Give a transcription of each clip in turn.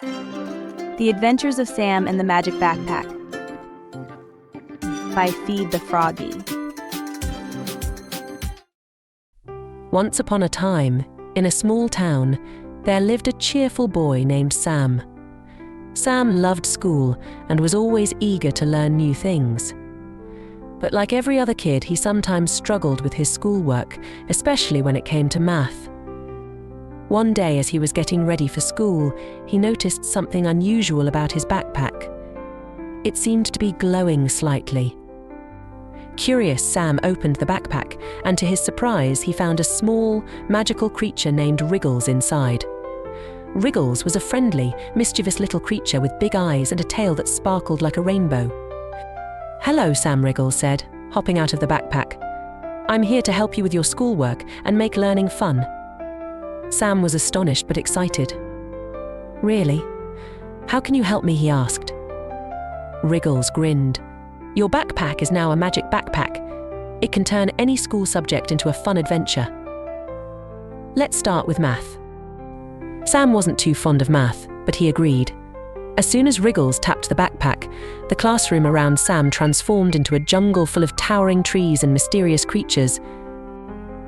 The Adventures of Sam and the Magic Backpack by FeedTheFroggy. Once upon a time, in a small town, there lived a cheerful boy named Sam. Sam loved school and was always eager to learn new things. But like every other kid, he sometimes struggled with his schoolwork, especially when it came to math. One day, as he was getting ready for school, he noticed something unusual about his backpack. It seemed to be glowing slightly. Curious, Sam opened the backpack, and to his surprise, he found a small, magical creature named Wriggles inside. Wriggles was a friendly, mischievous little creature with big eyes and a tail that sparkled like a rainbow. "Hello, Sam," Wriggles said, hopping out of the backpack. "I'm here to help you with your schoolwork and make learning fun." Sam was astonished but excited. "Really? How can you help me?" he asked. Wriggles grinned. "Your backpack is now a magic backpack. It can turn any school subject into a fun adventure. Let's start with math." Sam wasn't too fond of math, but he agreed. As soon as Wriggles tapped the backpack, the classroom around Sam transformed into a jungle full of towering trees and mysterious creatures.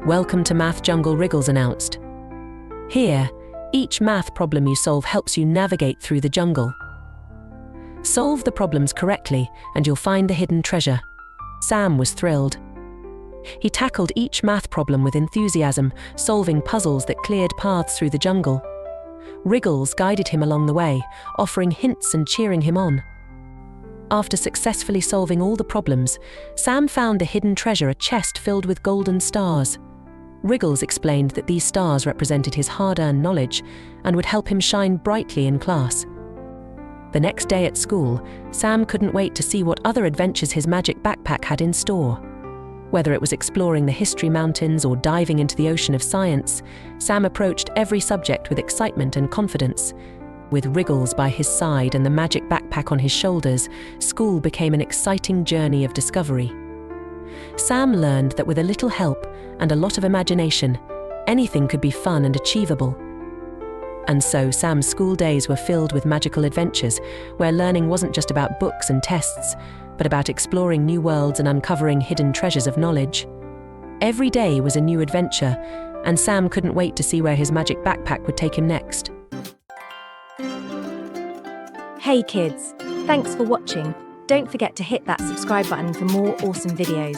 "Welcome to Math Jungle," Wriggles announced. "Here, each math problem you solve helps you navigate through the jungle. Solve the problems correctly, and you'll find the hidden treasure." Sam was thrilled. He tackled each math problem with enthusiasm, solving puzzles that cleared paths through the jungle. Wriggles guided him along the way, offering hints and cheering him on. After successfully solving all the problems, Sam found the hidden treasure, a chest filled with golden stars. Wriggles explained that these stars represented his hard-earned knowledge and would help him shine brightly in class. The next day at school, Sam couldn't wait to see what other adventures his magic backpack had in store. Whether it was exploring the history mountains or diving into the ocean of science, Sam approached every subject with excitement and confidence. With Wriggles by his side and the magic backpack on his shoulders, school became an exciting journey of discovery. Sam learned that with a little help and a lot of imagination, anything could be fun and achievable. And so Sam's school days were filled with magical adventures, where learning wasn't just about books and tests, but about exploring new worlds and uncovering hidden treasures of knowledge. Every day was a new adventure, and Sam couldn't wait to see where his magic backpack would take him next. Hey kids, thanks for watching. Don't forget to hit that subscribe button for more awesome videos.